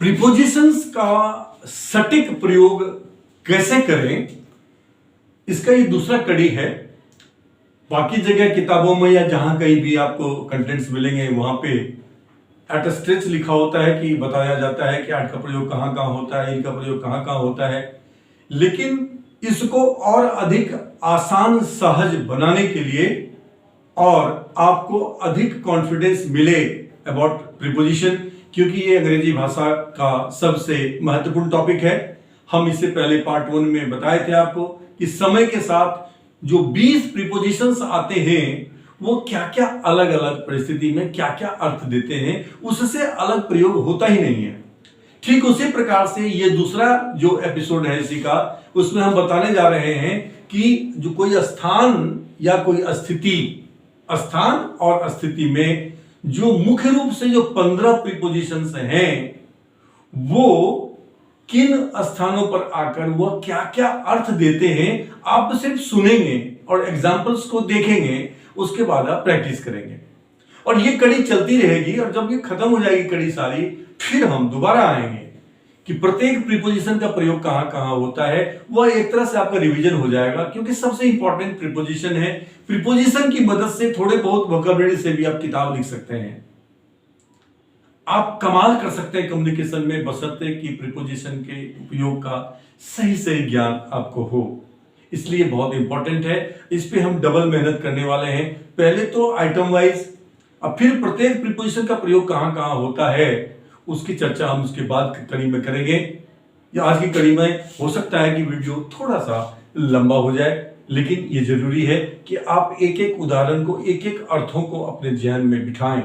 Prepositions का सटीक प्रयोग कैसे करें, इसका ये दूसरा कड़ी है। बाकी जगह किताबों में या जहां कहीं भी आपको कंटेंट्स मिलेंगे वहां पे एट अ स्ट्रेच लिखा होता है कि बताया जाता है कि एट का प्रयोग कहां कहां होता है, इनका प्रयोग कहां कहां होता है। लेकिन इसको और अधिक आसान सहज बनाने के लिए और आपको अधिक कॉन्फिडेंस मिले अबाउट प्रीपोजिशन, क्योंकि ये अंग्रेजी भाषा का सबसे महत्वपूर्ण टॉपिक है। हम इससे पहले पार्ट 1 में बताए थे आपको कि समय के साथ जो 20 प्रीपोजिशंस आते हैं वो क्या क्या अलग अलग परिस्थिति में क्या क्या अर्थ देते हैं, उससे अलग प्रयोग होता ही नहीं है। ठीक उसी प्रकार से ये दूसरा जो एपिसोड है इसी का, उसमें हम बताने जा रहे हैं कि जो कोई स्थान या कोई स्थिति, स्थान और स्थिति में जो मुख्य रूप से जो 15 प्रीपोजिशंस हैं वो किन स्थानों पर आकर वह क्या क्या अर्थ देते हैं, आप सिर्फ सुनेंगे और एग्जाम्पल्स को देखेंगे, उसके बाद आप प्रैक्टिस करेंगे और ये कड़ी चलती रहेगी। और जब ये खत्म हो जाएगी कड़ी सारी, फिर हम दोबारा आएंगे कि प्रत्येक प्रीपोजिशन का प्रयोग कहां कहां होता है। वह एक तरह से आपका रिवीजन हो जाएगा, क्योंकि सबसे इंपॉर्टेंट प्रीपोजिशन है। प्रीपोजिशन की मदद से थोड़े बहुत वोकैबुलरी से भी आप किताब लिख सकते हैं, आप कमाल कर सकते हैं कम्युनिकेशन में, बशर्ते कि प्रीपोजिशन के उपयोग का सही सही ज्ञान आपको हो। इसलिए बहुत इंपॉर्टेंट है, इस पे हम डबल मेहनत करने वाले हैं। पहले तो आइटम वाइज, अब फिर प्रत्येक प्रीपोजिशन का प्रयोग कहां कहां होता है उसकी चर्चा हम उसके बाद कड़ी में करेंगे। या आज की कड़ी में हो सकता है कि वीडियो थोड़ा सा लंबा हो जाए, लेकिन ये जरूरी है कि आप एक एक उदाहरण को, एक एक अर्थों को अपने ध्यान में बिठाएं,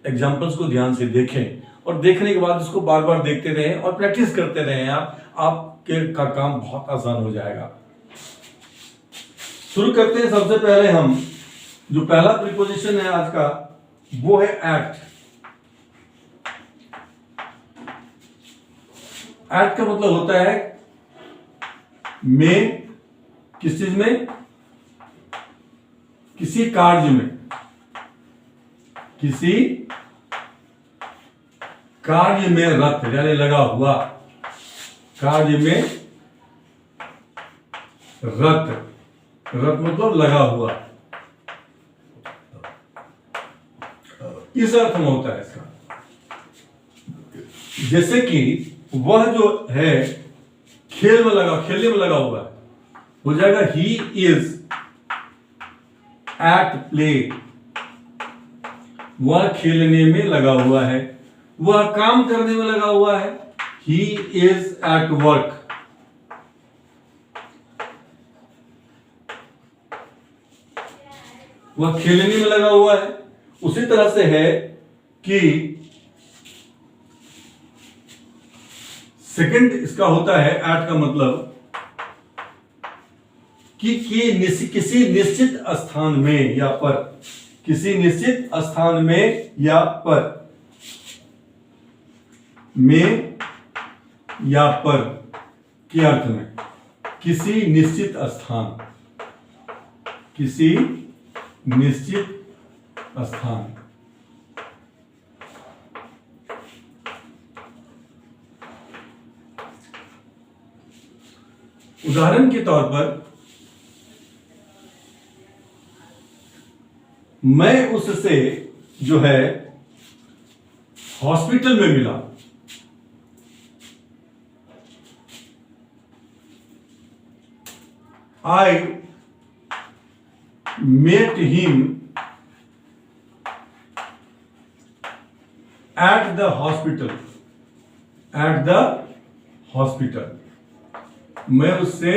एग्जाम्पल्स को ध्यान से देखें और देखने के बाद उसको बार बार देखते रहें और प्रैक्टिस करते रहें। आपके का काम बहुत आसान हो जाएगा। शुरू करते हैं। सबसे पहले हम जो पहला प्रीपोजिशन है आज का वो है एक्ट। एक्ट का मतलब होता है में, किस चीज में, किसी कार्य में, किसी कार्य में रत यानी लगा हुआ, कार्य में रत, रत मतलब लगा हुआ, इस अर्थ में होता है इसका। जैसे कि वह जो है खेल में लगा, खेलने में लगा हुआ है, हो जाएगा ही इज एट प्ले, वह खेलने में लगा हुआ है। वह काम करने में लगा हुआ है, ही इज एट वर्क। वह खेलने में लगा हुआ है। उसी तरह से है कि सेकंड इसका होता है एट का मतलब कि किसी निश्चित स्थान में या पर, किसी निश्चित स्थान में या पर, में या पर के अर्थ में, किसी निश्चित स्थान, किसी निश्चित स्थान। उदाहरण के तौर पर मैं उससे जो है हॉस्पिटल में मिला। I met him at the hospital. At the hospital. मैं उससे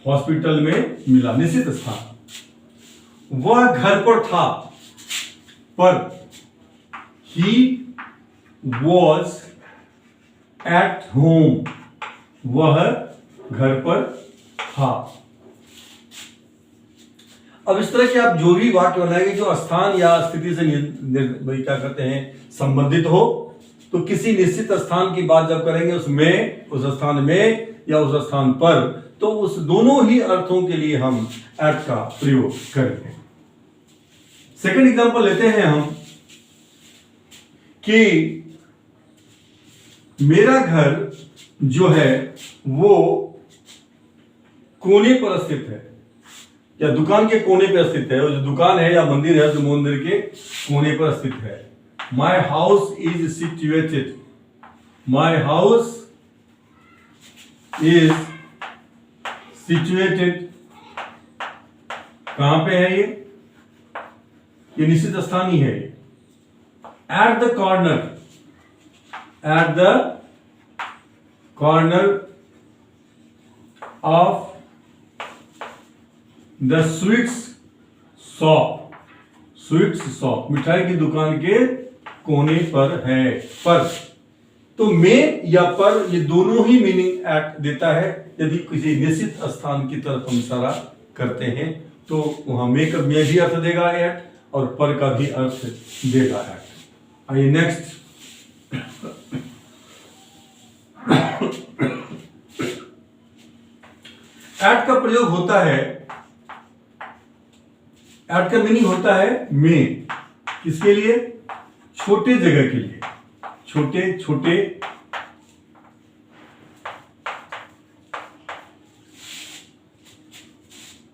हॉस्पिटल में मिला, निश्चित स्थान। वह घर पर था, पर he was at home. वह घर पर था। अब इस तरह के आप जो भी वाक्य बनाएंगे जो स्थान या स्थिति से क्या करते हैं संबंधित हो, तो किसी निश्चित स्थान की बात जब करेंगे उसमें, उस स्थान में या उस स्थान पर, तो उस दोनों ही अर्थों के लिए हम एट का प्रयोग करेंगे। सेकंड एग्जांपल लेते हैं हम कि मेरा घर जो है वो कोने पर स्थित है, या दुकान के कोने पर स्थित है, जो दुकान है या मंदिर है जो मंदिर के कोने पर स्थित है। My house is situated, my house is situated, कहां पे है ये निश्चित स्थान ही है। At the corner, at the corner of the sweets shop, sweets shop मिठाई की दुकान के कोने पर है। पर तो में या पर ये दोनों ही मीनिंग एट देता है। यदि किसी निश्चित स्थान की तरफ हम इशारा करते हैं तो वहां में भी अर्थ देगा एट, और पर का भी अर्थ देगा एट। आइए नेक्स्ट, एट का प्रयोग होता है, एट का मीनिंग होता है में, किसके लिए? छोटे जगह के लिए, छोटे छोटे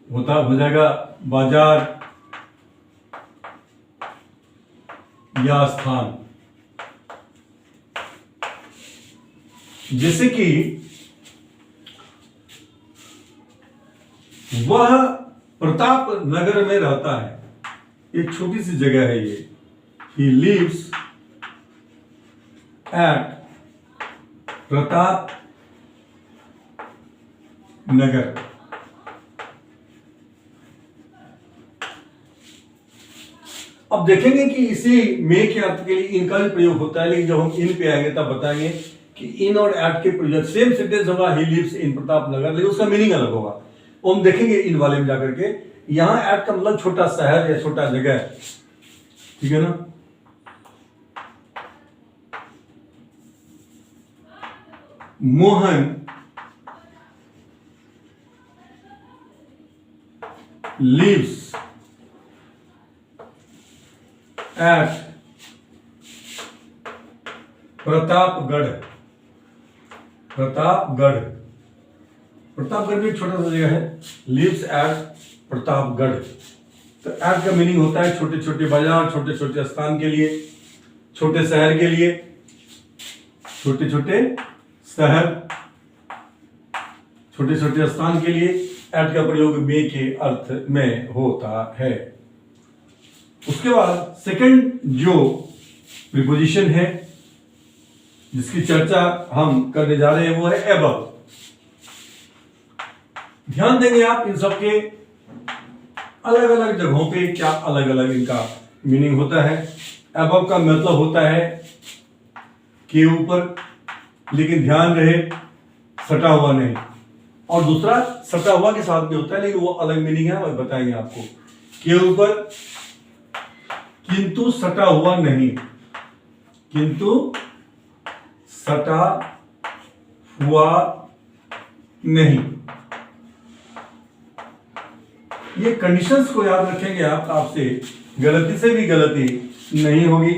होता हो जाएगा बाजार या स्थान। जैसे कि वह प्रताप नगर में रहता है, एक छोटी सी जगह है ये। He lives at Pratap Nagar. अब देखेंगे कि इसी में के अर्थ के लिए इनका भी प्रयोग होता है, लेकिन जब हम इन पे आएंगे तब बताएंगे कि इन और एट के प्रयोग, सेम सेंटेंस होगा ही लिव्स इन प्रताप नगर, लेकिन उसका मीनिंग अलग होगा। वो हम देखेंगे इन वाले में जाकर के। यहां एट का मतलब छोटा शहर या छोटा जगह, ठीक है ना। Mohan lives at Pratapgarh. प्रतापगढ़, प्रतापगढ़ भी एक छोटा सा जगह है। Lives at Pratapgarh. तो एट का मीनिंग होता है छोटे छोटे बाजार, छोटे छोटे स्थान के लिए, छोटे शहर के लिए, छोटे छोटे शहर, छोटे छोटे स्थान के लिए एट का प्रयोग में के अर्थ में होता है। उसके बाद सेकंड जो प्रीपोजिशन है जिसकी चर्चा हम करने जा रहे हैं वो है एबव। ध्यान देंगे आप इन सब के अलग अलग जगहों पे क्या अलग अलग इनका मीनिंग होता है। एबव का मतलब होता है के ऊपर, लेकिन ध्यान रहे सटा हुआ नहीं, और दूसरा सटा हुआ के साथ भी होता है लेकिन वो अलग मीनिंग है, और बताएंगे आपको। के ऊपर किंतु सटा हुआ नहीं, किंतु सटा हुआ नहीं। ये कंडीशंस को याद रखेंगे आप, आपसे गलती से भी गलती नहीं होगी।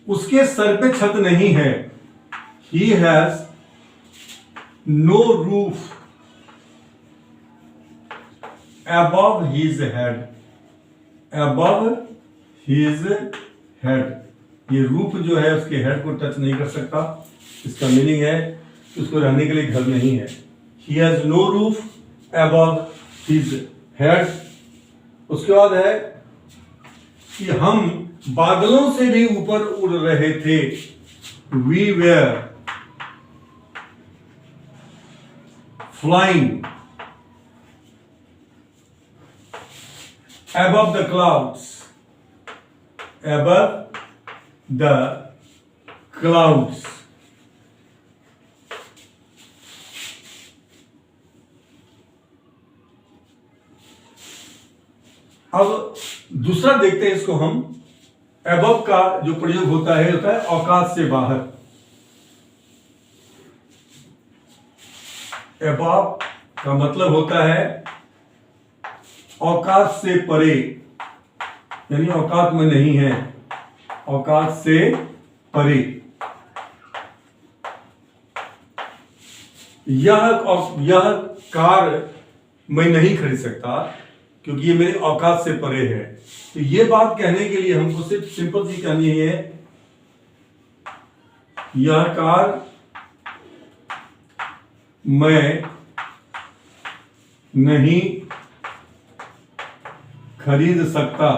उसके सर पे छत नहीं है। He has no roof above his head, above his head। ये रूफ जो है उसके हेड को टच नहीं कर सकता। इसका मीनिंग है कि उसको रहने के लिए घर नहीं है। He has no roof above his head। उसके बाद है कि हम बादलों से भी ऊपर उड़ रहे थे। We were flying above the clouds, above the clouds। अब दूसरा देखते हैं इसको हम। above का जो प्रयोग होता है औकात से बाहर। above का मतलब होता है औकात से परे, यानी औकात में नहीं है, औकात से परे। यह कार मैं नहीं खरीद सकता क्योंकि ये मेरे औकात से परे है। तो ये बात कहने के लिए हमको सिर्फ सिंपल सी कहनी है, यह कार मैं नहीं खरीद सकता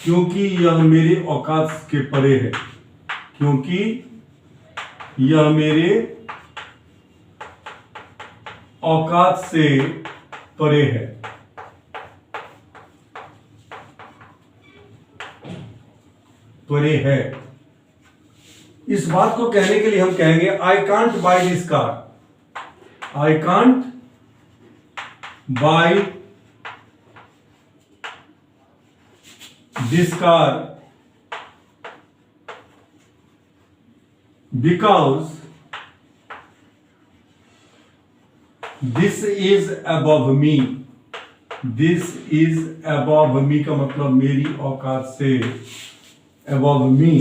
क्योंकि यह मेरे औकात के परे है, क्योंकि यह मेरे औकात से परे है। परे है, इस बात को कहने के लिए हम कहेंगे I can't by this car. I can't buy this car because this is above me। this is above me का मतलब मेरी औकात से, above me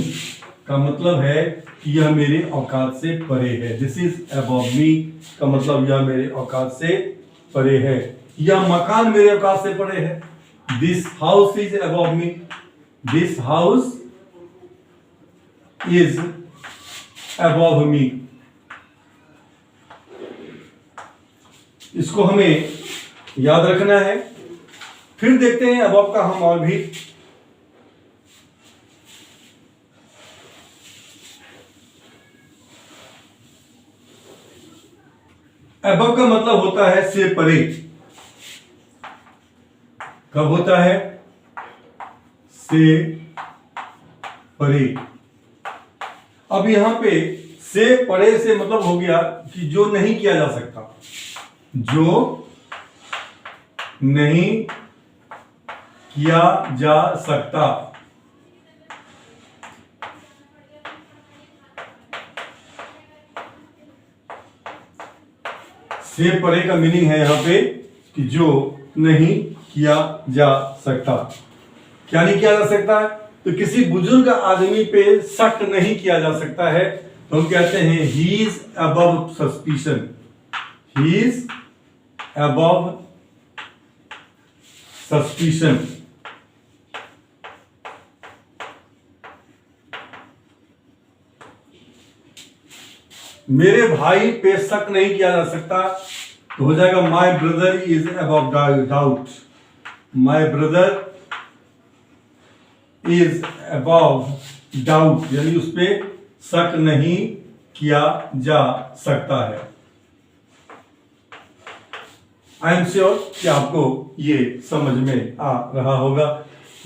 का मतलब है कि यह मेरे औकात से परे है। this is above me का मतलब यह मेरे औकात से परे है। यह मकान मेरे औकात से परे है। This house is above me। This house is above me। इसको हमें याद रखना है। फिर देखते हैं above का हम और भी। above का मतलब होता है से परे। कब होता है? से परे। अब यहां पे से परे से मतलब हो गया कि जो नहीं किया जा सकता, जो नहीं किया जा सकता। से परे का मीनिंग है यहां पे कि जो नहीं किया जा सकता। क्या नहीं किया जा सकता है? तो किसी बुजुर्ग आदमी पे शक नहीं किया जा सकता है, तो हम कहते हैं he is above suspicion. He is above suspicion. मेरे भाई पे शक नहीं किया जा सकता, तो हो जाएगा my brother is above doubt. My brother is above doubt, यानी उस पर शक नहीं किया जा सकता है। आई एम श्योर कि आपको ये समझ में आ रहा होगा।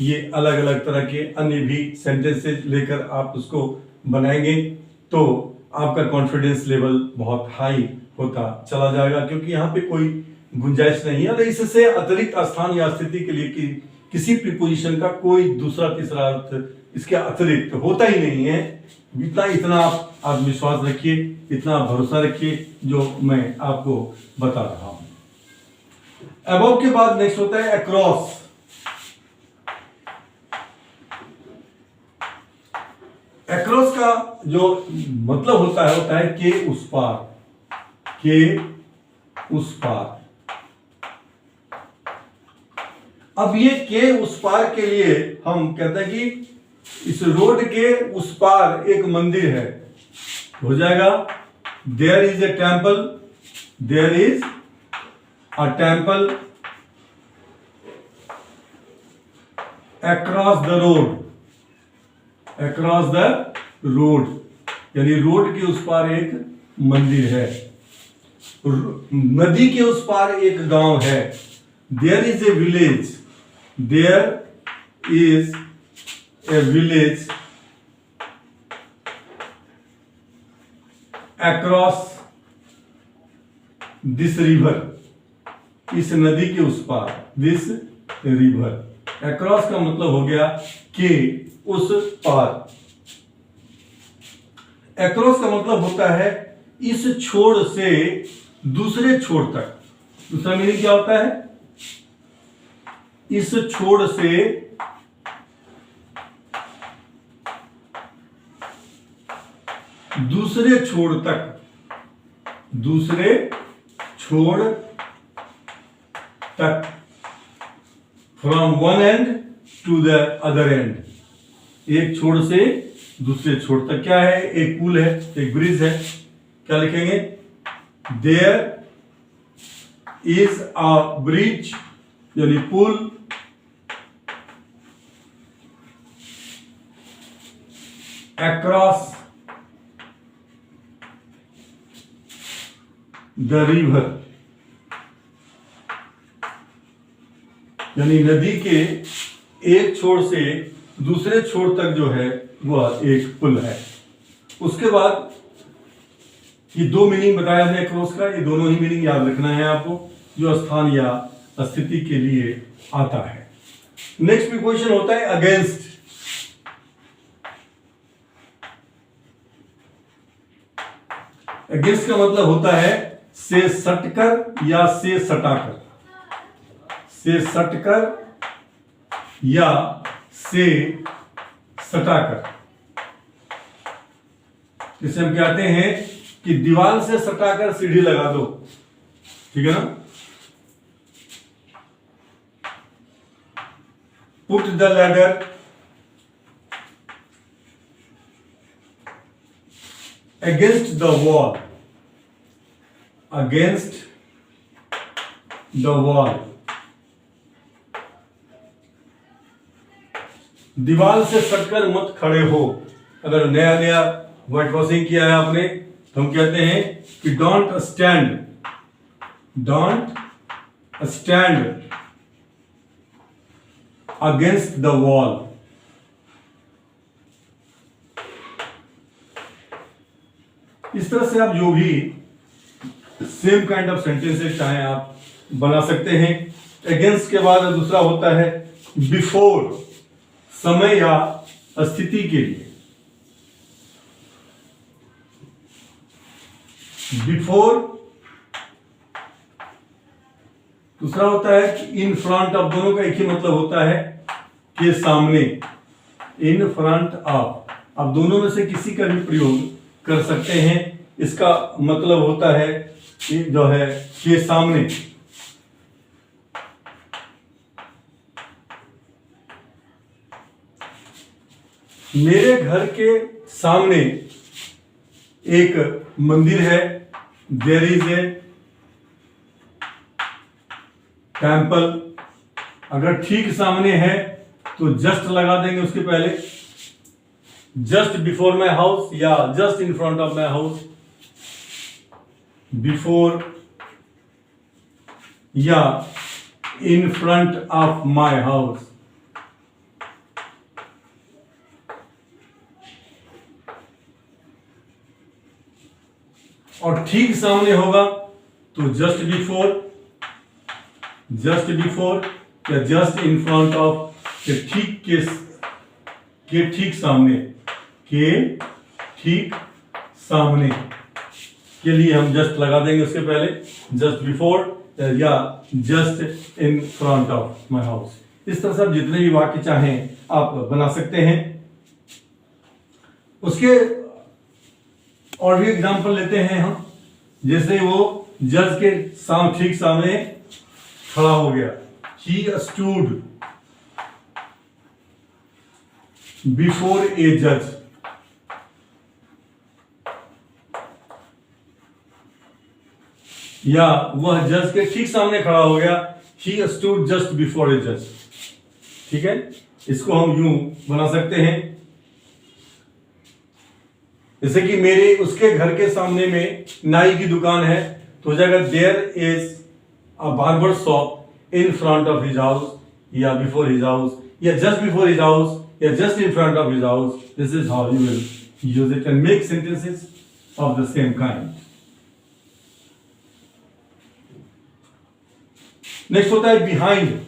ये अलग अलग तरह के अन्य भी सेंटेंसेस लेकर आप उसको बनाएंगे तो आपका कॉन्फिडेंस लेवल बहुत हाई होता चला जाएगा, क्योंकि यहाँ पे कोई गुंजाइश नहीं है। और इससे अतिरिक्त स्थान या स्थिति के लिए किसी प्रीपोजिशन का कोई दूसरा तीसरा अर्थ इसके अतिरिक्त होता ही नहीं है। इतना आप विश्वास रखिए, इतना भरोसा रखिए जो मैं आपको बता रहा हूं। अबव के बाद नेक्स्ट होता है अक्रॉस। अक्रॉस का जो मतलब होता है के उस पार। के उस पार। अब ये के उस पार के लिए हम कहते हैं कि इस रोड के उस पार एक मंदिर है। हो जाएगा there is a temple. There is a temple across the road. Across the road यानी रोड के उस पार एक मंदिर है। नदी के उस पार एक गांव है। There is a village. There is a village across this river. इस नदी के उस पार, दिस रिवर। अक्रॉस का मतलब हो गया कि उस पार। अक्रॉस का मतलब होता है इस छोर से दूसरे छोर तक। दूसरा मीनिंग क्या होता है? इस छोर से दूसरे छोर तक from one end to the other end, एक छोर से दूसरे छोर तक। क्या है? एक पुल है, एक ब्रिज है। क्या लिखेंगे? देयर इज अ ब्रिज यानी पुल अक्रॉस द रिवर, यानी नदी के एक छोर से दूसरे छोर तक जो है वह एक पुल है। उसके बाद ये दो मीनिंग बताया हमने क्रॉस का, ये दोनों ही मीनिंग याद रखना है आपको, जो स्थान या स्थिति के लिए आता है। नेक्स्ट प्रीपोजिशन होता है अगेंस्ट। अगेंस्ट का मतलब होता है से सटकर या से सटाकर, से सटकर या से सटाकर। जिसे हम कहते हैं कि दीवार से सटाकर सीढ़ी लगा दो, ठीक है ना। Put the ladder against the wall, against the wall, दीवार से सटकर मत खड़े हो। अगर नया नया व्हाइट वॉशिंग किया है आपने तो हम कहते हैं कि don't stand against the wall. इस तरह से आप जो भी सेम काइंड ऑफ सेंटेंसेस चाहे आप बना सकते हैं। अगेंस्ट के बाद दूसरा होता है बिफोर, समय या स्थिति के लिए। बिफोर दूसरा होता है कि इन फ्रंट ऑफ, दोनों का एक ही मतलब होता है के सामने, इन फ्रंट ऑफ। आप दोनों में से किसी का भी प्रयोग कर सकते हैं। इसका मतलब होता है कि जो है के सामने। मेरे घर के सामने एक मंदिर है, देयर इज ए टेम्पल। अगर ठीक सामने है तो जस्ट लगा देंगे उसके पहले, जस्ट बिफोर माई हाउस या just in front of my house, before या in front of my house. और ठीक सामने होगा तो जस्ट बिफोर या जस्ट इन फ्रंट ऑफ, ठीक के ठीक सामने, के ठीक सामने के लिए हम जस्ट लगा देंगे उसके पहले, जस्ट बिफोर या just in front of my house. इस तरह से आप जितने भी वाक्य चाहें आप बना सकते हैं। उसके और भी एग्जाम्पल लेते हैं हम। जैसे वो जज के ठीक सामने खड़ा हो गया, he stood before a judge। या वह जज के ठीक सामने खड़ा हो गया, he stood just before a judge। ठीक है, इसको हम यूं बना सकते हैं, जैसे कि मेरे उसके घर के सामने में नाई की दुकान है तो हो जाएगा there is a barber shop in front of his house या बिफोर हिज हाउस या जस्ट बिफोर हिज हाउस या just in front of his house. This is how you will use it and make sentences of the same kind. Next होता है behind.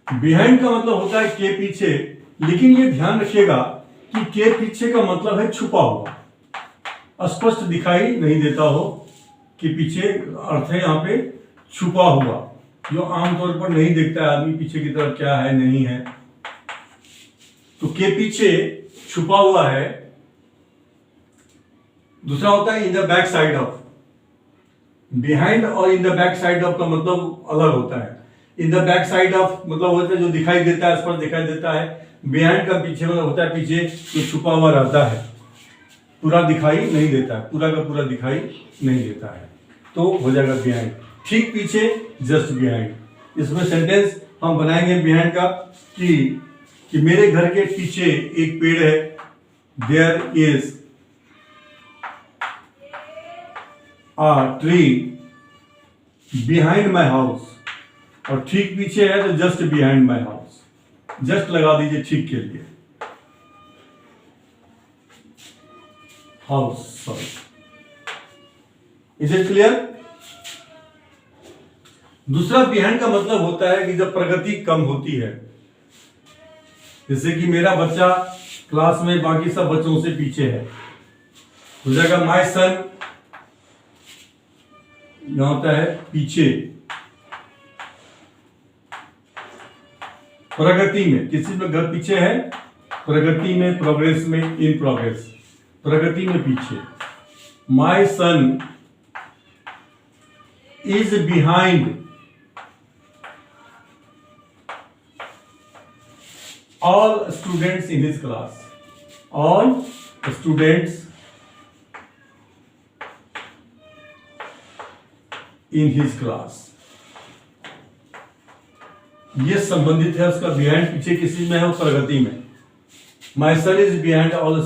Behind का मतलब होता है के पीछे, लेकिन ये ध्यान रखिएगा कि के पीछे का मतलब है छुपा हुआ, स्पष्ट दिखाई नहीं देता हो कि पीछे, अर्थ है यहाँ पे छुपा हुआ, जो आमतौर पर नहीं देखता है आदमी पीछे की तरफ क्या है नहीं है। तो के पीछे छुपा हुआ है। दूसरा होता है in the back side of. Behind और in the back side of का मतलब अलग होता है। In the back side of मतलब होता है जो दिखाई देता है, स्पष्ट दिखाई देता है। बिहाइंड का पीछे मतलब होता है पीछे जो छुपा हुआ रहता है, पूरा दिखाई नहीं देता है, पूरा का पूरा दिखाई नहीं देता है, तो हो जाएगा बिहाइंड। ठीक पीछे, जस्ट बिहाइंड। इसमें सेंटेंस हम बनाएंगे बिहाइंड का कि मेरे घर के पीछे एक पेड़ है। There is a tree behind my house। और ठीक पीछे है तो just behind my house, just लगा दीजिए ठीक के लिए, house, sorry. Is it clear? दूसरा बिहाइंड का मतलब होता है कि जब प्रगति कम होती है, जैसे कि मेरा बच्चा क्लास में बाकी सब बच्चों से पीछे है, हो जाएगा माई सन। यहां होता है पीछे, प्रगति में, किसी में घर पीछे है, प्रगति में, प्रोग्रेस में, इन प्रोग्रेस, प्रगति में पीछे। My son is behind all students in his class. All students in his class. ये संबंधित है उसका बिहाइंड पीछे किसी में है, प्रगति में। My son is behind all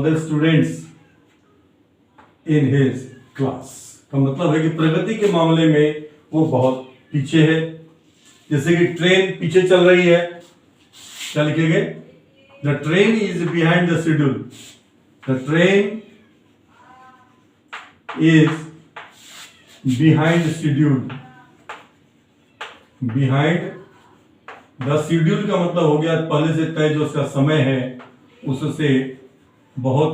the students in his class का मतलब है कि प्रगति के मामले में वो बहुत पीछे है। जैसे कि ट्रेन पीछे चल रही है, क्या लिखेंगे? The train is behind the schedule. The train is behind schedule. Behind the schedule का मतलब हो गया पहले से तय जो उसका समय है उससे बहुत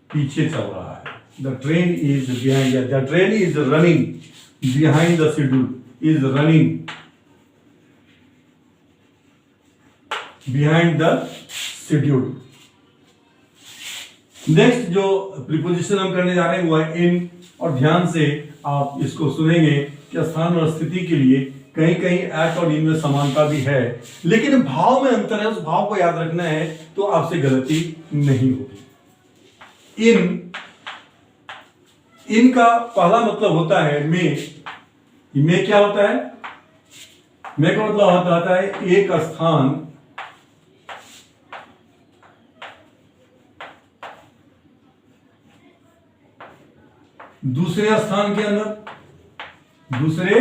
पीछे चल रहा है। The train is behind, the train is running behind the schedule, is running behind the schedule. Next जो प्रीपोजिशन हम करने जा रहे हैं वो है इन, और ध्यान से आप इसको सुनेंगे कि स्थान और स्थिति के लिए कहीं कहीं एट और इन में समानता भी है, लेकिन भाव में अंतर है। उस भाव को याद रखना है तो आपसे गलती नहीं होगी। इन का पहला मतलब होता है में क्या होता है? में का मतलब होता है एक स्थान दूसरे स्थान के अंदर, दूसरे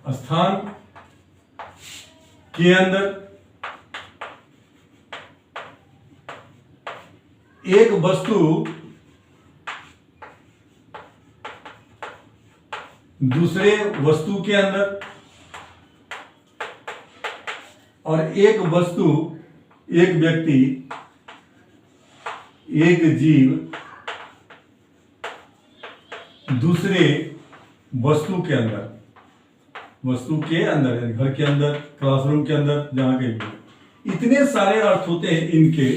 स्थान के अंदर एक वस्तु दूसरे वस्तु के अंदर, और एक वस्तु, एक व्यक्ति, एक जीव दूसरे वस्तु के अंदर, वस्तु के अंदर यानी घर के अंदर, क्लासरूम के अंदर, जहां कहीं भी। इतने सारे अर्थ होते हैं इनके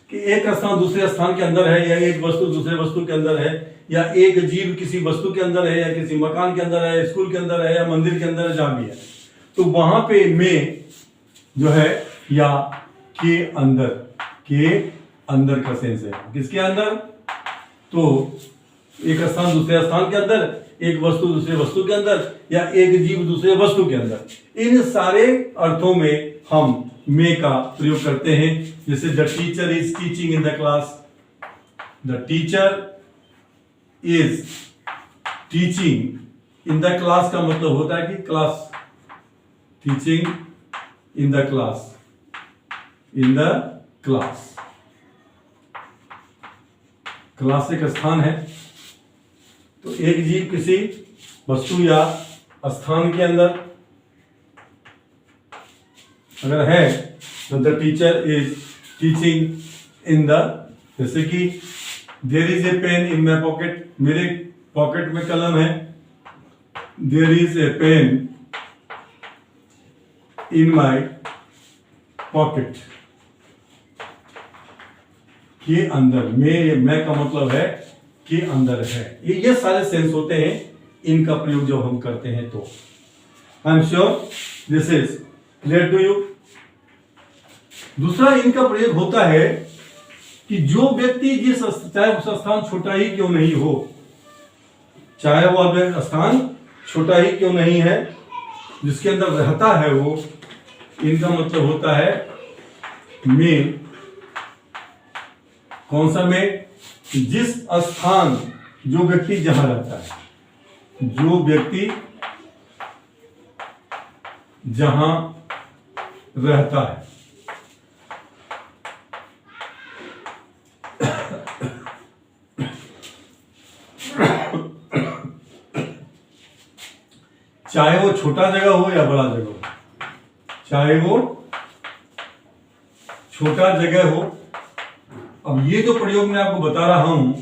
कि एक स्थान दूसरे स्थान के अंदर है, या एक वस्तु दूसरे वस्तु के अंदर है, या एक जीव किसी वस्तु के अंदर है, या किसी मकान के अंदर है, स्कूल के अंदर है, या मंदिर के अंदर है, जहां भी है। तो वहां पे में जो है या के अंदर का सेंस है। किसके अंदर? तो एक स्थान दूसरे स्थान के अंदर, एक वस्तु दूसरे वस्तु के अंदर, या एक जीव दूसरे वस्तु के अंदर। इन सारे अर्थों में हम में का प्रयोग करते हैं। जैसे the teacher is teaching in the class, the teacher is teaching in the class का मतलब होता है कि class, teaching in the class, in the class. Class एक स्थान है, तो एक जीव किसी वस्तु या स्थान के अंदर अगर है तो the teacher is teaching in the, जैसे कि there is a pen in my pocket, मेरे पॉकेट में कलम है। There is a pen in my pocket के अंदर, में का मतलब है के अंदर है। ये सारे सेंस होते हैं इनका प्रयोग जब हम करते हैं तो। I am sure this is clear to you. दूसरा इनका प्रयोग होता है कि जो व्यक्ति जिस, चाहे उस स्थान छोटा ही क्यों नहीं हो, चाहे वह स्थान छोटा ही क्यों नहीं है, जिसके अंदर रहता है वो, इनका मतलब होता है में। कौन सा में? जिस स्थान, जो व्यक्ति जहां रहता है, जो व्यक्ति जहां रहता है। चाहे वो छोटा जगह हो या बड़ा जगह हो, चाहे वो छोटा जगह हो। अब ये जो प्रयोग मैं आपको बता रहा हूं,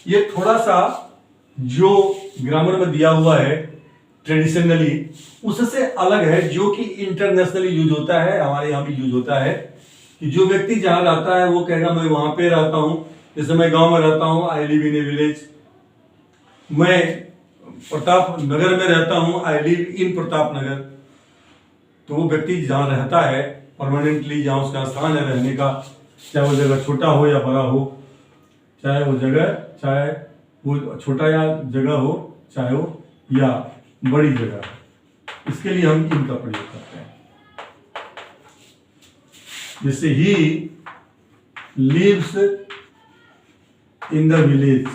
ये थोड़ा सा जो ग्रामर में दिया हुआ है ट्रेडिशनली, उससे अलग है, जो कि इंटरनेशनली यूज होता है, हमारे यहाँ भी यूज होता है। कि जो व्यक्ति जहां रहता है वो कहेगा मैं वहां पे रहता हूं। जैसे मैं गांव में रहता हूं, आई लिव इन ए विलेज। मैं प्रताप नगर में रहता हूं, आई लिव इन प्रताप नगर। तो वो व्यक्ति जहां रहता है परमानेंटली, जहां उसका स्थान है रहने का, चाहे वो जगह छोटा हो या बड़ा हो, चाहे वो छोटा या जगह हो, चाहे वो या बड़ी जगह, इसके लिए हम इनका प्रयोग करते हैं। जैसे he lives in the village,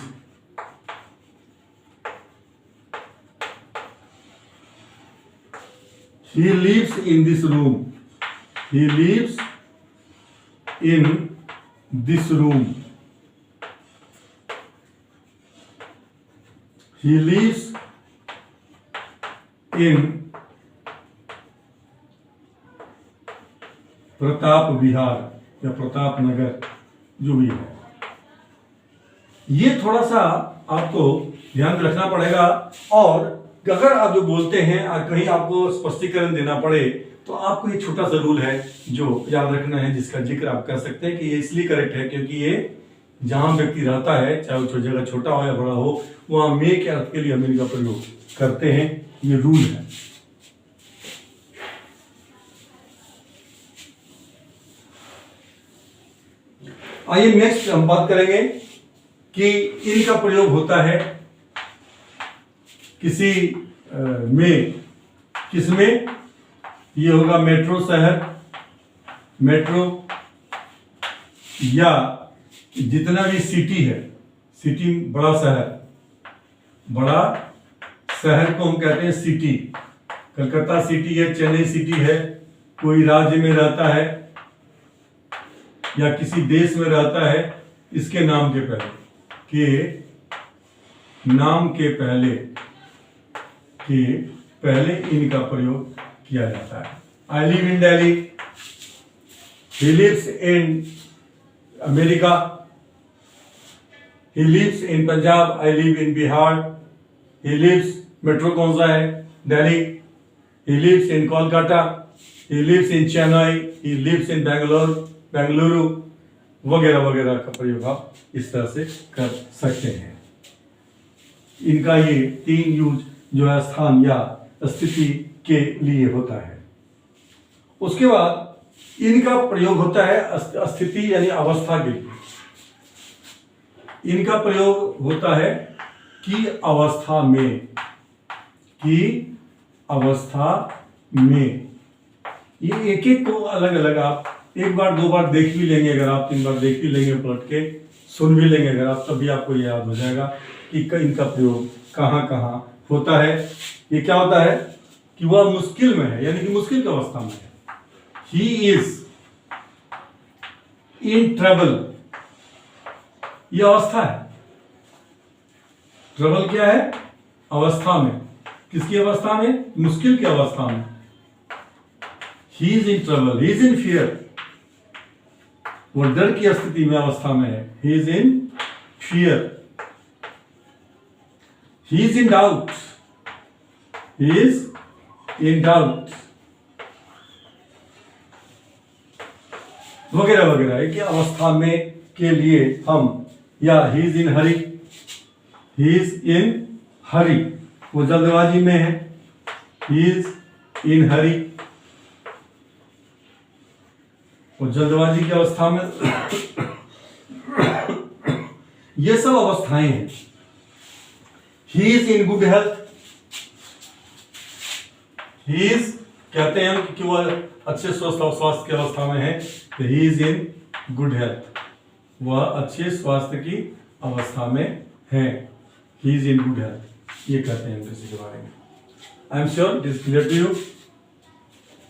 he lives in this room, he lives in this room, he lives in Pratap Vihar या प्रताप नगर, जो भी है। ये थोड़ा सा आपको ध्यान रखना पड़ेगा। और अगर आप जो बोलते हैं और कहीं आपको स्पष्टीकरण देना पड़े, तो आपको ये छोटा सा रूल है जो याद रखना है, जिसका जिक्र आप कर सकते हैं कि ये इसलिए करेक्ट है क्योंकि ये जहां व्यक्ति रहता है, चाहे वो जगह छोटा हो या बड़ा हो, वहां मे के अर्थ के लिए हम इनका प्रयोग करते हैं। ये रूल है। आइए नेक्स्ट हम बात करेंगे कि इनका प्रयोग होता है किसी में, किसमें? ये होगा मेट्रो शहर, मेट्रो या जितना भी सिटी है, सिटी बड़ा शहर, बड़ा शहर को हम कहते हैं सिटी। कलकत्ता सिटी है, चेन्नई सिटी है, कोई राज्य में रहता है या किसी देश में रहता है, इसके नाम के पहले इनका प्रयोग किया जाता है। I live in Delhi, he lives in America, he lives in Punjab, I live in Bihar, he lives, metro कौन सा है? Delhi, he lives in Kolkata, he lives in Chennai, he lives in Bengaluru वगैरह वगैरह का प्रयोग आप इस तरह से कर सकते हैं। इनका ये 3 यूज जो है स्थान या स्थिति के लिए होता है। उसके बाद इनका प्रयोग होता है स्थिति यानी अवस्था के लिए। इनका प्रयोग होता है कि अवस्था में, ये एक एक को अलग अलग आप 1 बार 2 बार देख भी लेंगे, अगर आप 3 बार देख भी लेंगे, पलट के सुन भी लेंगे अगर आप, तभी आपको ये याद हो जाएगा कि इनका प्रयोग कहाँ कहाँ होता है। ये क्या होता है कि वह मुश्किल में है, यानी कि मुश्किल की अवस्था में है। ही इज इन ट्रबल, यह अवस्था है। ट्रबल क्या है? अवस्था में। किसकी अवस्था में? मुश्किल की अवस्था में। ही is in trouble, he is in fear, वो डर की स्थिति में, अवस्था में है। He is in fear, he is in doubt, he is in doubt, वगैरह वगैरह एक अवस्था में के लिए हम, या he is in Hari, he is इन हरी, वो जल्दबाजी में है, ही इज इन हरी, वो जल्दबाजी की अवस्था में। ये सब अवस्थाएं हैं। ही is in good health, he is कहते हैं हम कि वो अच्छे स्वास्थ्य की अवस्था में है, तो he is in good health, वह अच्छे स्वास्थ्य की अवस्था में है, he is in good health, ये कहते हैं किसी के बारे में। I am sure it is clear to you.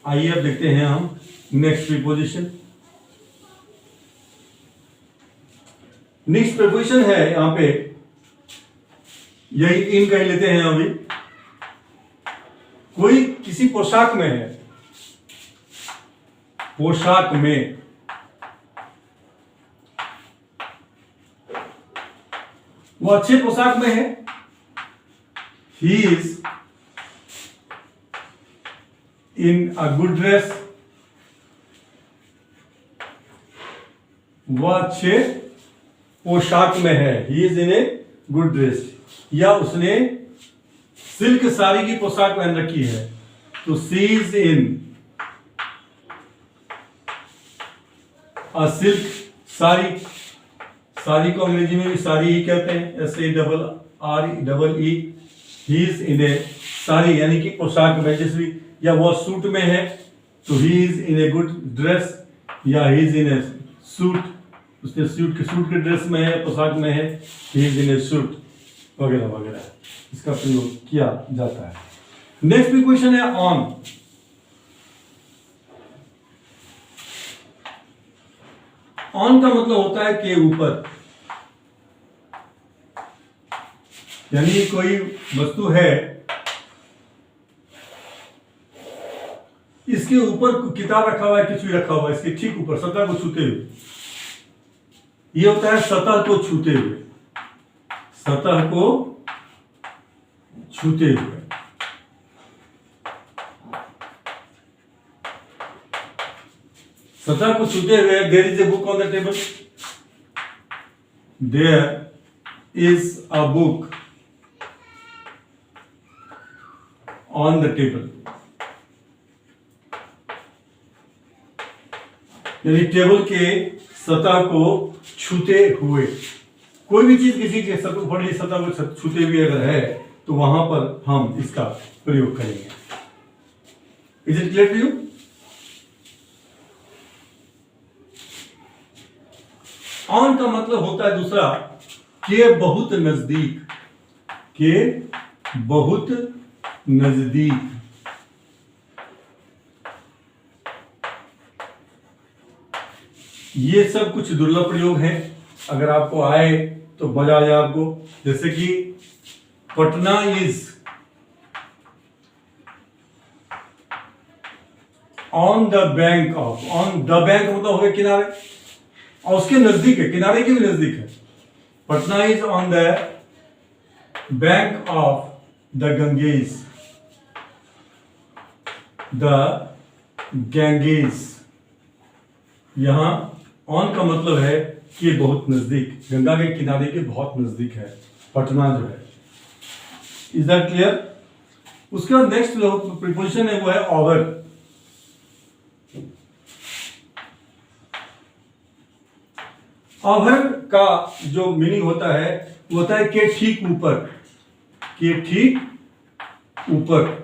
आइए अब देखते हैं हम नेक्स्ट प्रीपोजिशन। नेक्स्ट प्रीपोजिशन है यहां पे, यही इन कह लेते हैं अभी। कोई किसी पोशाक में है, पोशाक में, वो अच्छे पोशाक में है, he is in a good dress, वह अच्छे पोशाक में है, he is in a good dress, या उसने सिल्क साड़ी की पोशाक पहन रखी है, तो she is in a silk sari, sari को अंग्रेजी में भी साड़ी ही कहते हैं, SARRE, he is in a sari यानी कि पोशाक में, जैसे या वो सूट में है तो he is in a good dress, या he is in a suit, उसने सूट के ड्रेस में है, पोशाक में है, he is in a suit, वगैरह वगैरह इसका प्रयोग किया जाता है। नेक्स्ट प्रीपोजिशन है ऑन। ऑन का मतलब होता है के ऊपर, यानी कोई वस्तु है, इसके ऊपर किताब रखा हुआ है, कुछ भी रखा हुआ है, इसके ठीक ऊपर सतह को छूते हुए, ये होता है सतह को छूते हुए, सतह को छूते हुए। सतह को छूते हुए, there is a book on the table, there is a book on the table, यानी टेबल के सतह को छूते हुए। कोई भी चीज किसी के सतह को छूते हुए अगर है तो वहां पर हम इसका प्रयोग करेंगे। Is it clear to you? On का मतलब होता है दूसरा, के बहुत नजदीक, के बहुत नजदीक। ये सब कुछ दुर्लभ प्रयोग हैं, अगर आपको आए तो मजा आ जाए आपको। जैसे कि Patna is on the bank of, on the bank मतलब हो गया किनारे, और उसके नजदीक है, किनारे के भी नजदीक है। Patna is on the bank of the Ganges, the Ganges. यहां ऑन का मतलब है कि बहुत नजदीक, गंगा के किनारे के बहुत नजदीक है पटना जो है। Is that clear? उसके बाद नेक्स्ट जो प्रीपोजिशन है वो है ओवर। ओवर का जो मीनिंग होता है वो होता है के ठीक ऊपर, के ठीक ऊपर।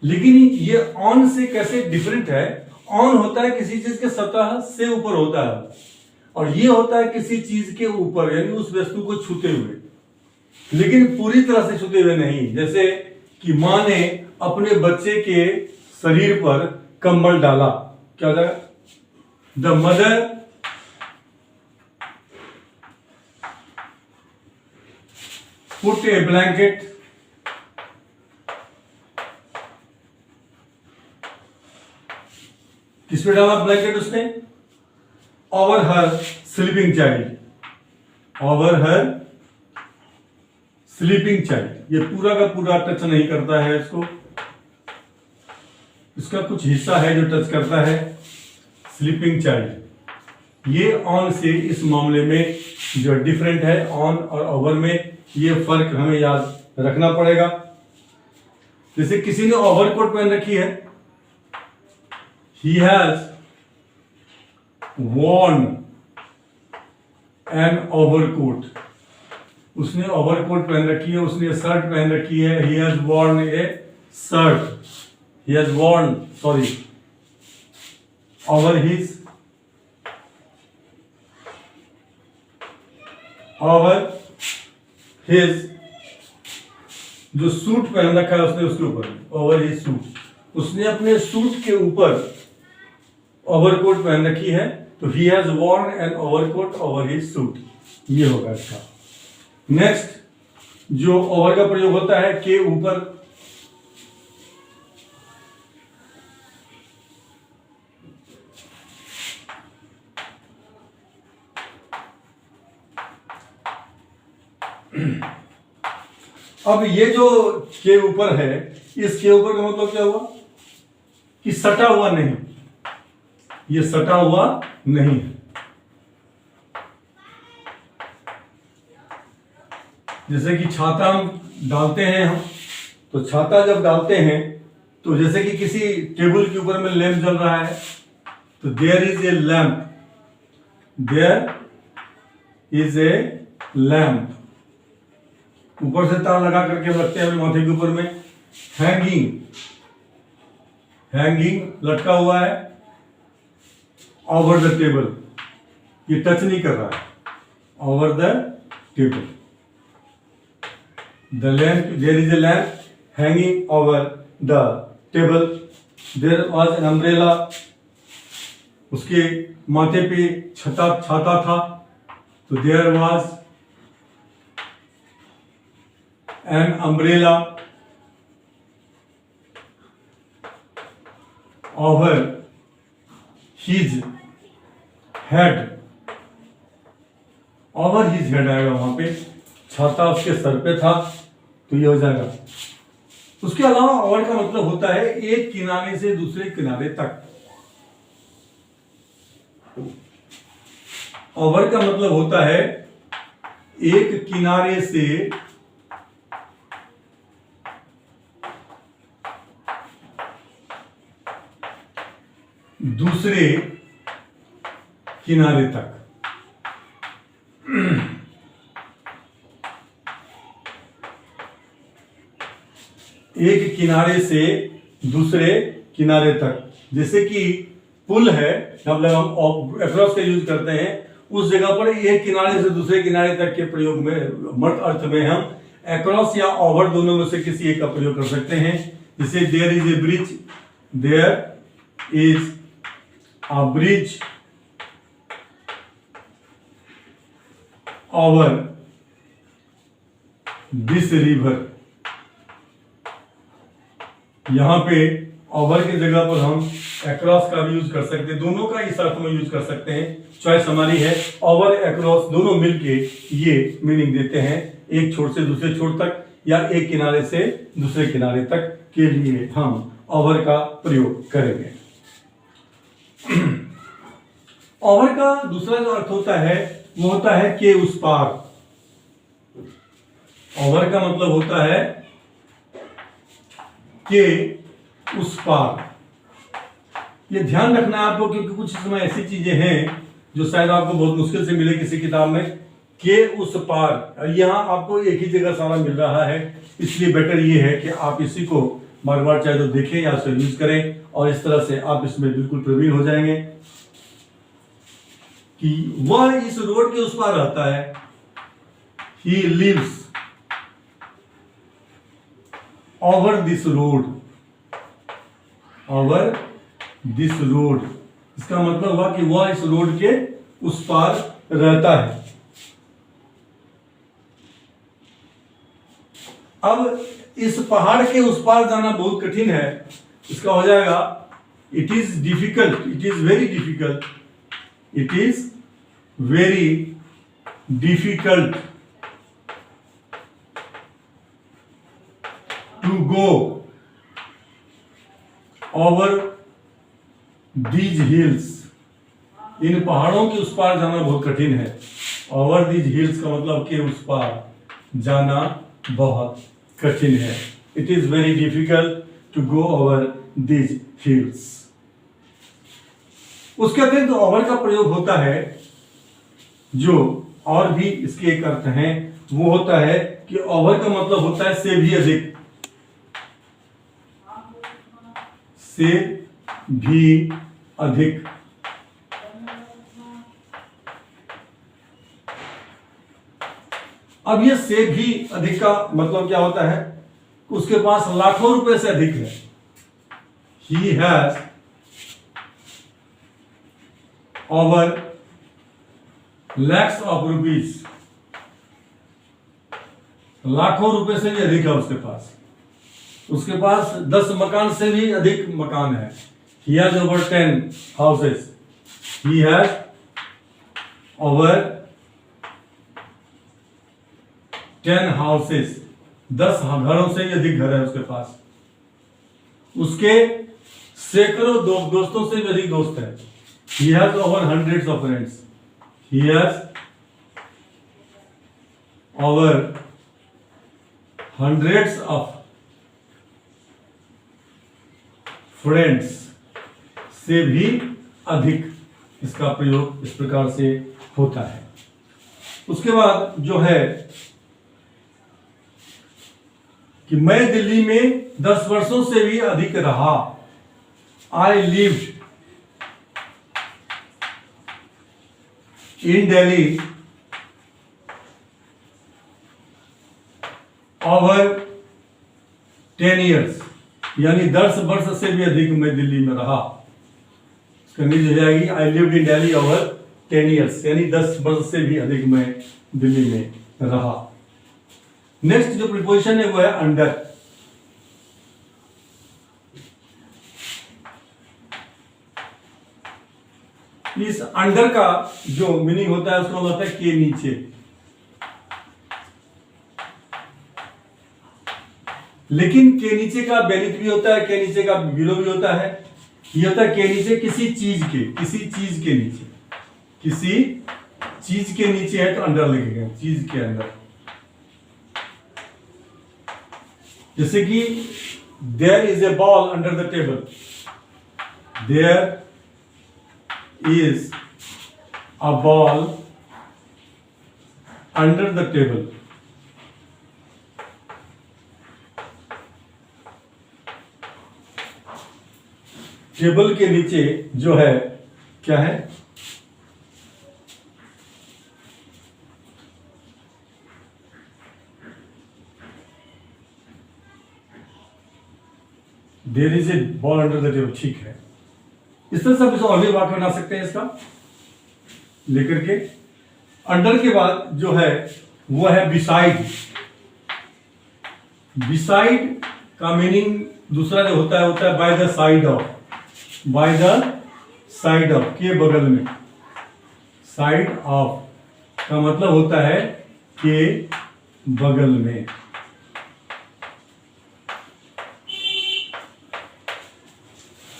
लेकिन ये ऑन से कैसे डिफरेंट है? ऑन होता है किसी चीज के सतह से ऊपर होता है, और ये होता है किसी चीज के ऊपर, यानी उस वस्तु को छूते हुए, लेकिन पूरी तरह से छूते हुए नहीं। जैसे कि मां ने अपने बच्चे के शरीर पर कंबल डाला, क्या हो जाएगा? The mother put A blanket किस पे डाला ब्लैंकेट उसने? ओवर हर स्लीपिंग चाइल्ड, ओवर हर स्लीपिंग चाइल्ड। ये पूरा का पूरा टच नहीं करता है इसको, इसका कुछ हिस्सा है जो टच करता है स्लीपिंग चाइल्ड। ये ऑन से इस मामले में जो डिफरेंट है ऑन और ओवर में, ये फर्क हमें याद रखना पड़ेगा। जैसे किसी ने ओवरकोट पहन रखी है, he has worn an overcoat, उसने ओवरकोट पहन रखी है, उसने शर्ट पहन रखी है, he has worn a shirt, he has worn over his जो सूट पहन रखा है उसने, उसके ऊपर ओवर हिज सूट, उसने अपने सूट के ऊपर ओवरकोट पहन रखी है, तो he has worn an overcoat over his suit, ये होगा इसका। नेक्स्ट, जो ओवर का प्रयोग होता है के ऊपर, अब ये जो के ऊपर है, इस के ऊपर का मतलब क्या हुआ कि सटा हुआ नहीं, ये सटा हुआ नहीं है। जैसे कि छाता हम डालते हैं हम, तो छाता जब डालते हैं तो जैसे कि किसी टेबल के ऊपर में लैंप जल रहा है, तो there is a lamp, there is a lamp, ऊपर से तार लगा करके रखते हैं माथे के ऊपर में। हैंगिंग, हैंगिंग लटका हुआ है ओवर द टेबल, ये टच नहीं कर रहा है, over the table. The lamp, there is a lamp hanging over the table. There was an umbrella, उसके माथे पे छाता था, तो there was an umbrella over his head, over his head आएगा वहां पे, छाता उसके सर पे था, तो ये हो जाएगा। उसके अलावा ओवर का मतलब होता है एक किनारे से दूसरे किनारे तक। ओवर का मतलब होता है एक किनारे से दूसरे किनारे तक। एक किनारे से दूसरे किनारे तक, जैसे कि पुल है, मतलब हम अक्रॉस का यूज करते हैं, उस जगह पर एक किनारे से दूसरे किनारे तक के प्रयोग में मर्त अर्थ में हम अक्रॉस या ओवर दोनों में से किसी एक का प्रयोग कर सकते हैं। जैसे there is a bridge, there is a bridge over this river। यहां पे ओवर की जगह पर हम अक्रॉस का भी यूज कर सकते हैं, दोनों का इस अर्थ में यूज कर सकते हैं। चॉइस हमारी है, ओवर अक्रॉस दोनों मिलके ये मीनिंग देते हैं, एक छोर से दूसरे छोर तक या एक किनारे से दूसरे किनारे तक के लिए हम ओवर का प्रयोग करेंगे। ओवर का दूसरा जो अर्थ होता है वो होता है के उस पार। ओवर का मतलब होता है के उस पार। ये ध्यान रखना है आपको, क्योंकि कुछ समय ऐसी चीजें हैं जो शायद आपको बहुत मुश्किल से मिले किसी किताब में। के उस पार, यहां आपको एक ही जगह सारा मिल रहा है, इसलिए बेटर ये है कि आप इसी को बार बार चाहे तो देखें या उसे यूज करें, और इस तरह से आप इसमें बिल्कुल प्रवीण हो जाएंगे कि वह इस रोड के उस पार रहता है। He lives over this road, over this road, इसका मतलब हुआ कि वह इस रोड के उस पार रहता है। अब इस पहाड़ के उस पार जाना बहुत कठिन है, इसका हो जाएगा it is difficult, it is very difficult, it is very difficult to go over these hills, इन पहाड़ों के उस पार जाना बहुत कठिन है। ओवर दीज हिल्स का मतलब कि उस पार जाना बहुत कठिन है। It is very difficult to go over these hills. उसके अतिरिक्त ओवर का प्रयोग होता है जो और भी इसके एक अर्थ हैं, वो होता है कि ओवर का मतलब होता है से भी अधिक, से भी अधिक। अब ये से भी अधिक का मतलब क्या होता है? उसके पास लाखों रुपए से अधिक है। He has over lakhs of rupees, लाखों रुपए से भी अधिक है उसके पास। उसके पास 10 मकान से भी अधिक मकान है। He has over 10 houses. He has over 10 houses. 10 घरों से भी अधिक घर है उसके पास। उसके सैकड़ों दोस्तों से भी अधिक दोस्त है। He has over hundreds of friends. He has over hundreds of friends से भी अधिक इसका प्रयोग इस प्रकार से होता है। उसके बाद जो है कि मैं दिल्ली में 10 वर्षों से भी अधिक रहा। I lived in Delhi over 10 years, यानी 10 वर्ष से भी अधिक मैं दिल्ली में रहा। इसका मीनिंग हो जाएगी I lived in Delhi over 10 years, यानी 10 वर्ष से भी अधिक मैं दिल्ली में रहा। नेक्स्ट जो प्रीपोजिशन है वो है अंडर। इस अंडर का जो मीनिंग होता है उसका मतलब होता है के नीचे। लेकिन के नीचे का बेनिथ भी होता है, के नीचे का बिलो भी होता है। ये होता है के नीचे किसी चीज के नीचे, किसी चीज के नीचे है तो अंडर लिखेगा, चीज के अंदर। जैसे कि there is a ball under the table, there is a ball under the table. Table के नीचे जो है क्या है? There is a ball under the table. ठीक है, इस तरह से आप और भी वाक्य बना सकते हैं इसका लेकर के। अंडर के बाद जो है वो है बिसाइड। बिसाइड का मीनिंग दूसरा जो होता है by the side of, by the side of, के बगल में। साइड ऑफ का मतलब होता है के बगल में।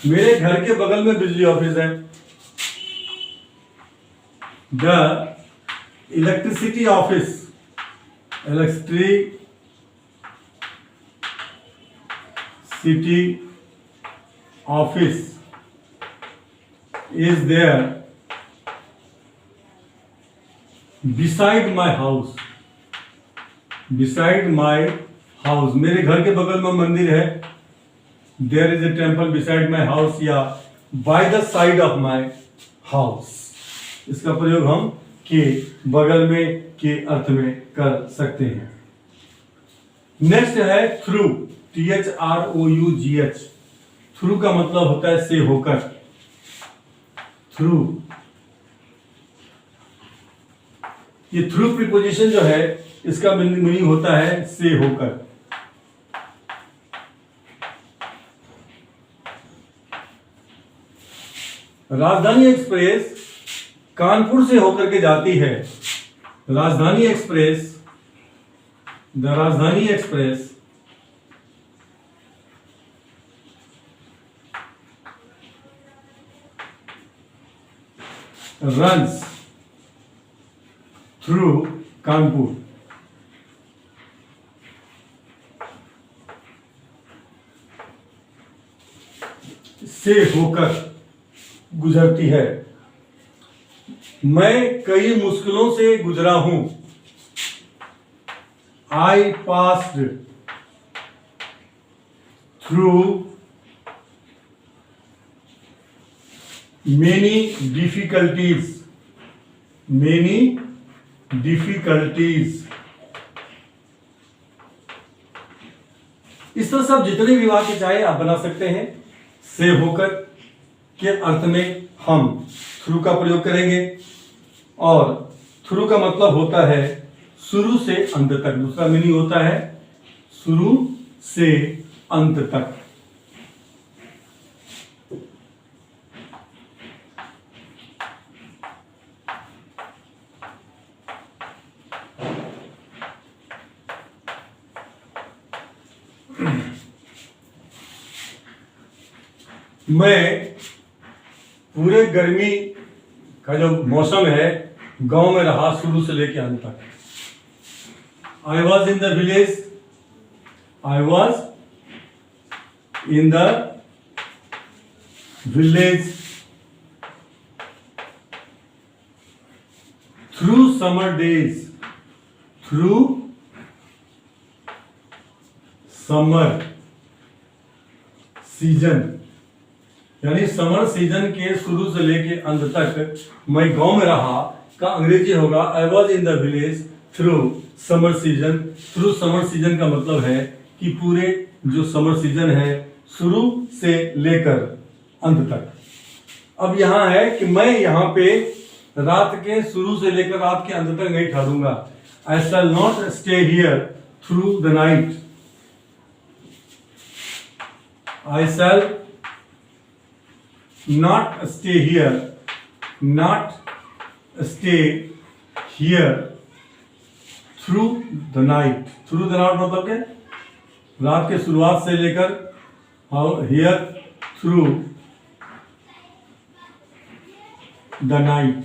मेरे घर के बगल में बिजली ऑफिस है। The electricity office, electricity office is there beside my house, beside my house, मेरे घर के बगल में मंदिर है। there is a temple beside my house या by the side of my house, इसका प्रयोग हम के बगल में के अर्थ में कर सकते हैं। नेक्स्ट है थ्रू, THROUGH। थ्रू का मतलब होता है से होकर। थ्रू, ये थ्रू प्रीपोजिशन जो है इसका मीनिंग होता है से होकर। राजधानी एक्सप्रेस कानपुर से होकर के जाती है। राजधानी एक्सप्रेस, द राजधानी एक्सप्रेस runs through कानपुर। से होकर गुजरती है। मैं कई मुश्किलों से गुजरा हूं। I passed through many difficulties। many difficulties। इस तरह से आप जितने भी वाक्य चाहे आप बना सकते हैं। से होकर के अर्थ में हम थ्रू का प्रयोग करेंगे और थ्रू का मतलब होता है शुरू से अंत तक। दूसरा मीनिंग होता है शुरू से अंत तक। मैं पूरे गर्मी का जो मौसम है गांव में रहा शुरू से लेकर अंत तक। I was in the village. I was in the village through summer days. Through summer season, यानी समर सीजन के शुरू से लेके अंत तक मैं गांव में रहा का अंग्रेजी होगा I was in the village through summer season. Through summer season का मतलब है कि पूरे जो समर सीजन है शुरू से लेकर अंत तक। अब यहां है कि मैं यहां पे रात के शुरू से लेकर रात के अंत तक नहीं ठहरूंगा। I shall not stay here through the night. I shall not stay here, not stay here through the night। through the night मतलब क्या? रात के शुरुआत से लेकर here through the night,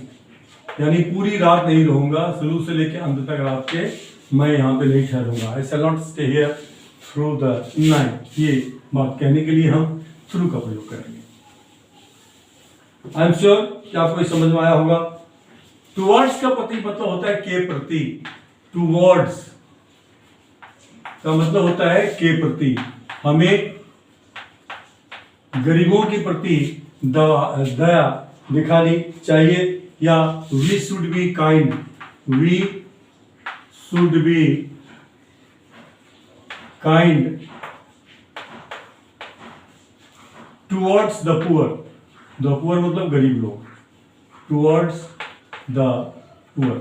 यानी पूरी रात नहीं रहूंगा, शुरू से लेकर अंत तक रात के मैं यहाँ पे नहीं ठहरूंगा। I shall not stay here through the night। ये बात कहने के लिए हम through का प्रयोग करेंगे। आई एम श्योर कि आपको समझ में आया होगा। टुवर्ड्स का प्रति मतलब होता है के प्रति। टुवर्ड्स का मतलब होता है के प्रति। हमें गरीबों के प्रति दया दिखानी चाहिए, या we should be kind. We should be kind towards the poor. The poor मतलब गरीब लोग। Towards the poor.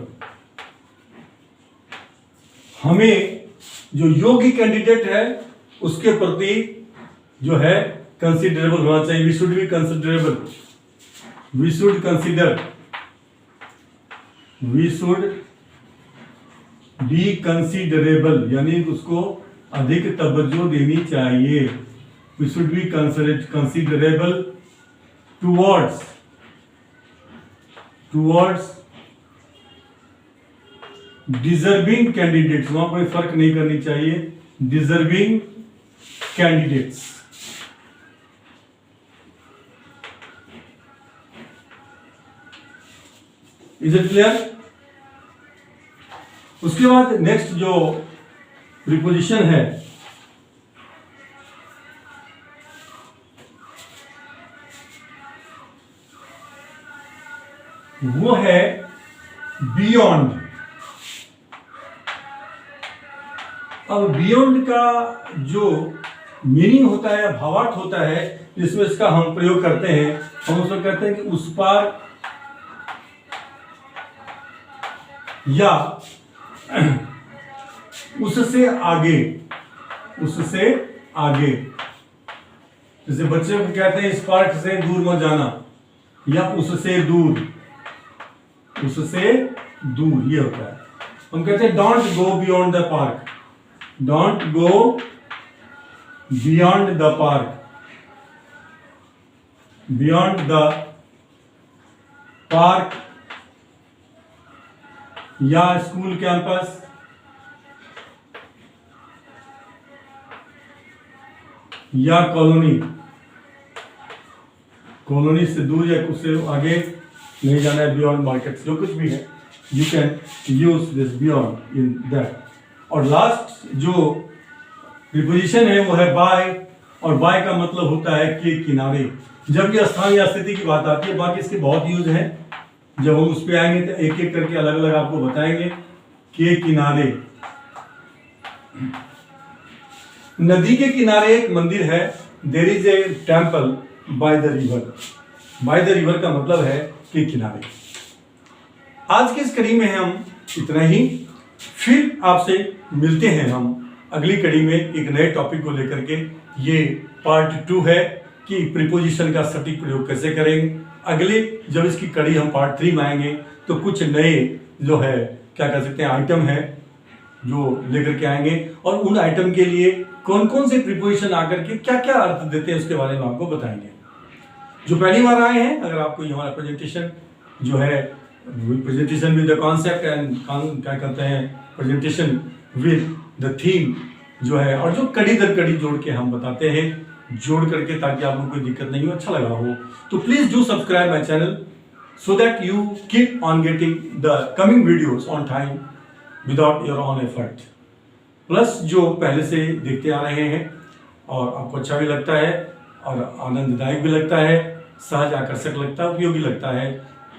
हमें जो योग्य कैंडिडेट है उसके प्रति जो है कंसिडरेबल होना चाहिए। We should be considerable. We should consider. We should be considerable, यानी उसको अधिक तवज्जो देनी चाहिए। We should be considerable towards deserving candidates. वहां कोई फर्क नहीं करनी चाहिए। Deserving candidates. Is it clear? उसके बाद नेक्स्ट जो प्रीपोजिशन है वो है बियॉन्ड। अब बियॉन्ड का जो मीनिंग होता है, भावार्थ होता है, जिसमें इसका हम प्रयोग करते हैं, हम उसमें कहते हैं कि उस पार या उससे आगे। उससे आगे, जैसे बच्चे को कहते हैं इस पार्क से दूर मत जाना, या उससे दूर। उससे दूर ये होता है। हम कहते हैं don't go beyond the park. Don't go beyond the park. Beyond the park या स्कूल कैंपस, या कॉलोनी, कॉलोनी से दूर या उससे आगे नहीं जाना है, बियॉन्ड मार्केट, जो कुछ भी है you can use this beyond in that. और लास्ट जो प्रीपोजिशन है वो है बाय, और बाय का मतलब होता है के किनारे। जब ये स्थान या स्थिति की बात आती है, बाकी इसके बहुत यूज है, जब हम उस पर आएंगे तो एक एक करके अलग अलग आपको बताएंगे। के किनारे, नदी के किनारे एक मंदिर है, there is a temple by the river. By the river का मतलब है के किनारे। आज की इस कड़ी में हम इतना ही, फिर आपसे मिलते हैं हम अगली कड़ी में एक नए टॉपिक को लेकर के। ये पार्ट 2 है कि प्रीपोजिशन का सटीक प्रयोग कैसे करेंगे। अगले जब इसकी कड़ी हम पार्ट 3 में आएंगे तो कुछ नए जो है क्या कह सकते हैं आइटम है जो लेकर के आएंगे, और उन आइटम के लिए कौन कौन से प्रीपोजिशन आकर के क्या क्या अर्थ देते हैं उसके बारे में आपको बताएंगे। जो पहली बार आए हैं, अगर आपको ये हमारा प्रेजेंटेशन जो है presentation with the concept and क्या कहते हैं प्रेजेंटेशन विद द थीम जो है, और जो कड़ी दर कड़ी जोड़ के हम बताते हैं, जोड़ करके, ताकि आपको कोई दिक्कत नहीं हो, अच्छा लगा हो तो please do subscribe my channel so that you keep on getting the coming videos on time without your own effort. Plus जो पहले से देखते आ रहे हैं और आपको अच्छा भी लगता है और आनंददायक भी लगता है, सहज आकर्षक लगता है, उपयोगी लगता है,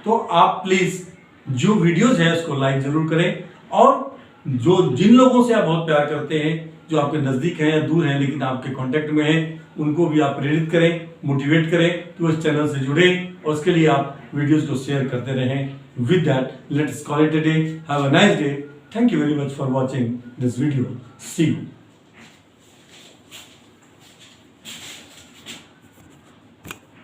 तो आप प्लीज जो वीडियोस है उसको लाइक जरूर करें, और जो जिन लोगों से आप बहुत प्यार करते हैं, जो आपके नज़दीक हैं या दूर हैं लेकिन आपके कांटेक्ट में हैं, उनको भी आप प्रेरित करें, मोटिवेट करें कि वो इस चैनल से जुड़ें, और उसके लिए आप वीडियोस को शेयर करते रहें। With that let's call it a day, have a nice day, thank you very much for watching this video, see you.